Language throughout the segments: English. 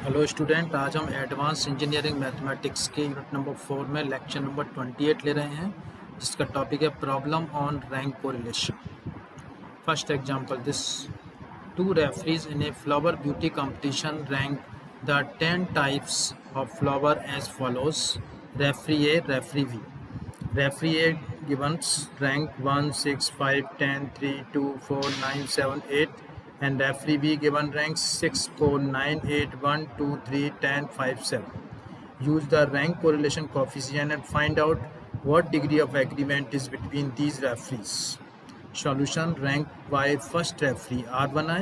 Hello student, आज हम advance engineering mathematics के यूनिट नंबर 4 में लेक्चर नंबर 28 ले रहे हैं, जिसका टॉपिक है problem on rank correlation. First example, this two referees in a flower beauty competition rank the 10 types of flower as follows: referee A, referee B. Referee A given rank 1, 6, 5, 10, 3, 2, 4, 9, 7, 8, and referee B given ranks 6, 4, 9, 8, 1, 2, 3, 10, 5, 7. Use the rank correlation coefficient and find out what degree of agreement is between these referees. Solution: rank by first referee R1I,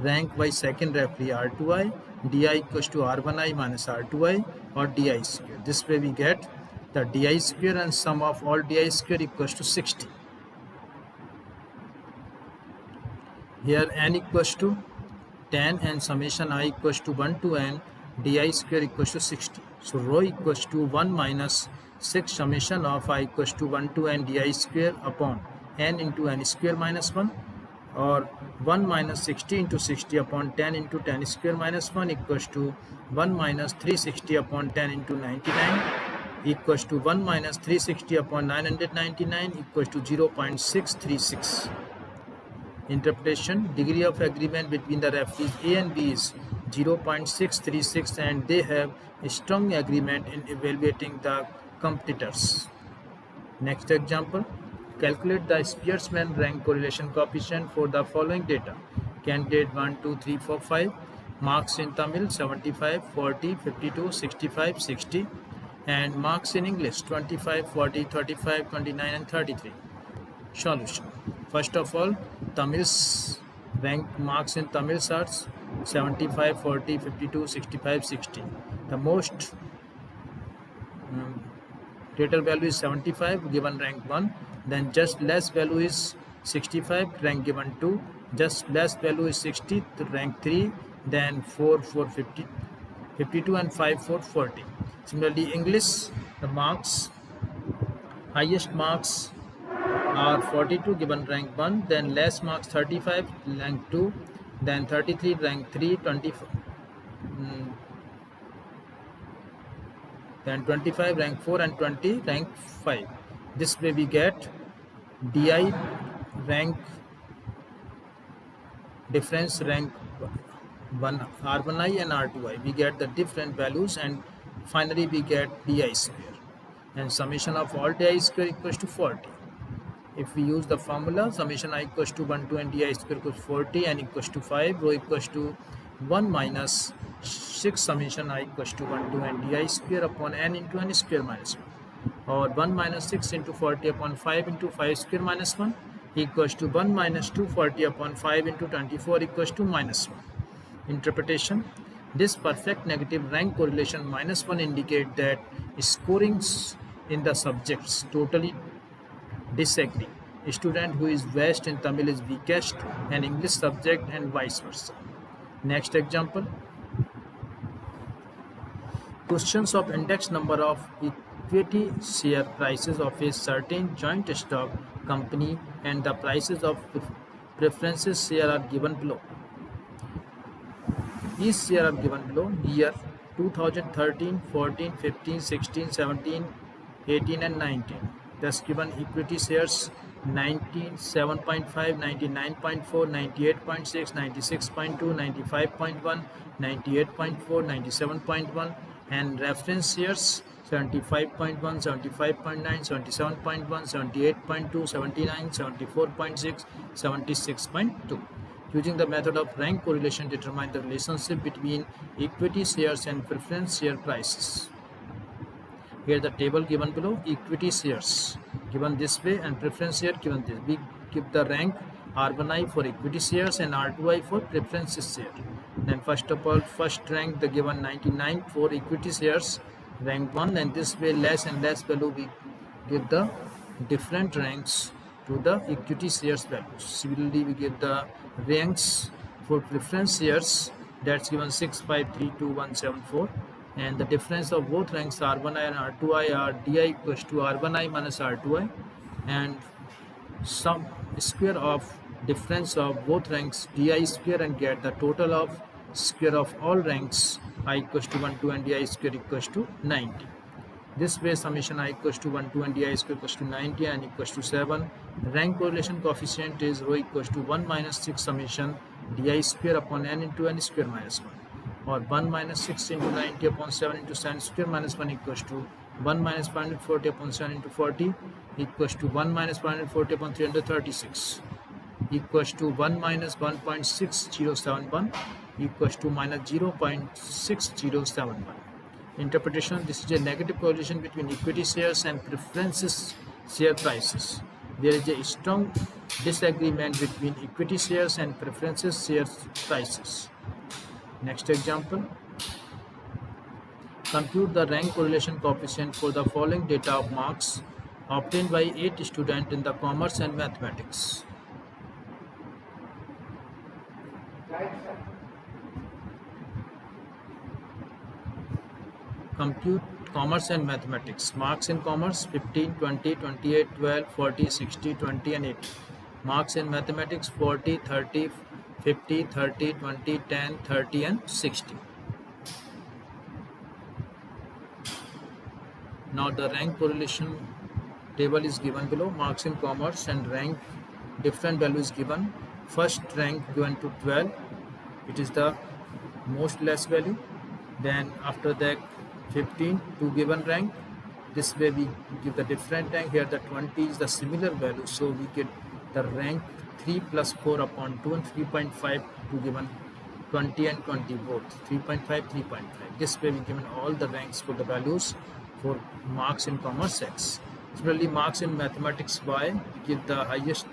rank by second referee R2I, di equals to R1I minus R2I or di square. This way we get the di square, and sum of all di square equals to 60. Here n equals to 10 and summation I equals to 1 to n, di square equals to 60. So rho equals to 1 minus 6 summation of I equals to 1 to n di square upon n into n square minus 1, or 1 minus 60 into 60 upon 10 into 10 square minus 1 equals to 1 minus 360 upon 10 into 99 equals to 1 minus 360 upon 999 equals to 0.636. Interpretation: degree of agreement between the referees A and B is 0.636, and they have a strong agreement in evaluating the competitors. Next example, calculate the Spearman rank correlation coefficient for the following data: candidate 1, 2, 3, 4, 5, marks in Tamil 75, 40, 52, 65, 60, and marks in English 25, 40, 35, 29, and 33. Solution: first of all, Tamil's rank marks in Tamil are 75, 40, 52, 65, 60. The most greater value is 75, given rank 1. Then just less value is 65, rank given 2. Just less value is 60, rank 3. Then 4, 4, 50, 52, and 5, 4, 40. Similarly, English, the marks, highest marks are 42, given rank 1, then less marks 35, rank 2, then 33, rank 3, 25, then 25, rank 4, and 20, rank 5. This way we get di rank difference rank 1 R1I and R2I. We get the different values, and finally we get di square, and summation of all di square equals to 40. If we use the formula, summation I equals to 1 to n di square equals 40, n equals to 5, rho equals to 1 minus 6 summation I equals to 1 to n di square upon n into n square minus 1, or 1 minus 6 into 40 upon 5 into 5 square minus 1 equals to 1 minus 240 upon 5 into 24 equals to minus 1. Interpretation: this perfect negative rank correlation minus 1 indicate that scorings in the subjects totally disagree. A student who is best in Tamil is weakest in English subject, and vice versa. Next example, questions of index number of equity share prices of a certain joint stock company and the prices of preferences share are given below. Each share are given below: year 2013, 14, 15, 16, 17, 18, and 19. Thus given equity shares 97.5, 99.4, 98.6, 96.2, 95.1, 98.4, 97.1, and reference shares 75.1, 75.9, 77.1, 78.2, 79, 74.6, 76.2. Using the method of rank correlation, determine the relationship between equity shares and preference share prices. Here the table given below: equity shares given this way and preference share given this. We give the rank R1I for equity shares and R2I for preferences share. Then first of all, first rank the given 99 for equity shares, rank 1, and this way less and less value we give the different ranks to the equity shares values. Similarly, we give the ranks for preference shares, that's given 6, 5, 3, 2, 1, 7, 4, and the difference of both ranks R1I and R2I are di equals to R1I minus R2I, and sum square of difference of both ranks di square, and get the total of square of all ranks I equals to 1 2 and di square equals to 90. This way summation I equals to 1 2 and di square equals to 90 and equals to 7. Rank correlation coefficient is rho equals to 1 minus 6 summation di square upon n into n square minus 1, or 1 minus 6 into 90 upon 7 into 7 square minus 1 equals to 1 minus 540 upon 7 into 40 equals to 1 minus 540 upon 336 equals to 1 minus 1.6071 equals to minus 0.6071. Interpretation: this is a negative correlation between equity shares and preferences share prices. There is a strong disagreement between equity shares and preferences share prices. Next example. Compute the rank correlation coefficient for the following data of marks obtained by 8 students in the commerce and mathematics. Compute commerce and mathematics. Marks in commerce 15, 20, 28, 12, 40, 60, 20 and 80. Marks in mathematics 40, 30, 50, 30, 20, 10, 30 and 60. Now the rank correlation table is given below. Marks in commerce and rank, different values given. First rank given to 12, it is the most less value. Then after that 15, 2 given rank. This way we give the different rank. Here the 20 is the similar value, so we get the rank 3 plus 4 upon 2 and 3.5 to given 20 and 20 both 3.5, 3.5. This way we given all the ranks for the values for marks in commerce X. Similarly, marks in mathematics Y, give the highest,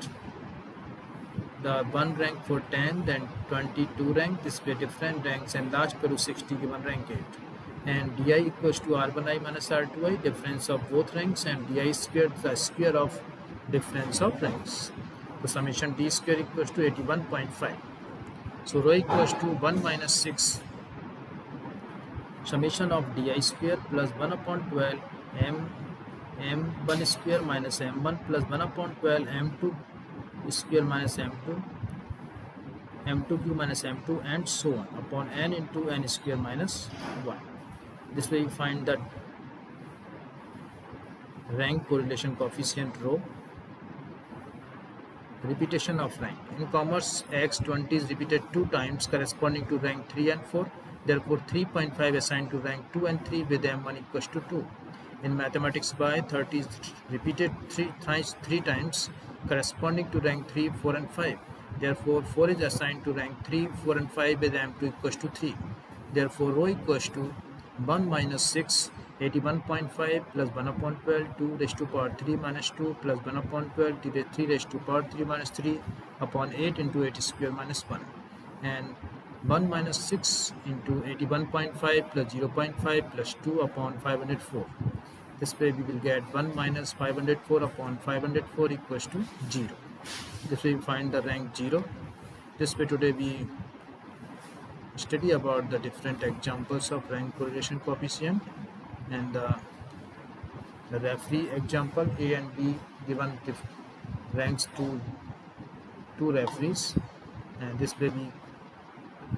the 1 rank for 10, then 22 rank, this way different ranks, and last value 60 given rank 8. And di equals to r1i minus r2i, difference of both ranks, and di squared, the square of difference of ranks. So summation d square equals to 81.5. So rho equals to 1 minus 6 summation of di square plus 1 upon 12 m1 square minus m1 plus 1 upon 12 m2 square minus m2 cube minus m2 and so on upon n into n square minus 1. This way you find that rank correlation coefficient rho. Repetition of rank. In commerce, x20 is repeated 2 times corresponding to rank 3 and 4. Therefore, 3.5 assigned to rank 2 and 3 with m1 equals to 2. In mathematics by 30 is repeated 3 times corresponding to rank 3, 4 and 5. Therefore, 4 is assigned to rank 3, 4 and 5 with m2 equals to 3. Therefore, rho equals to 1 minus 6, 81.5 plus 1 upon 12, 2 raised to power 3 minus 2 plus 1 upon 12, 3 raised to power 3 minus 3 upon 8 into 8 square minus 1. And 1 minus 6 into 81.5 plus 0.5 plus 2 upon 504. This way we will get 1 minus 504 upon 504 equals to 0. This way we find the rank 0. This way today we study about the different examples of rank correlation coefficient, and the referee example A and B given ranks to 2 referees, and this way we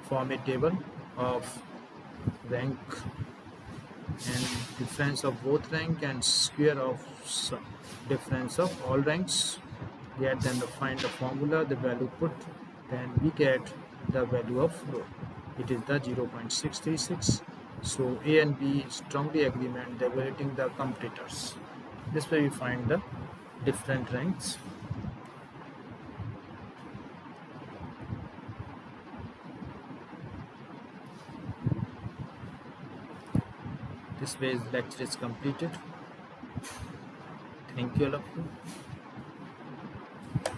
form a table of rank and difference of both rank and square of difference of all ranks. Get then find the formula, the value put, then we get the value of rho. It is the 0.636. So A and B strongly agreement, they were rating the competitors. This way we find the different ranks. This way lecture is completed. Thank you all of you.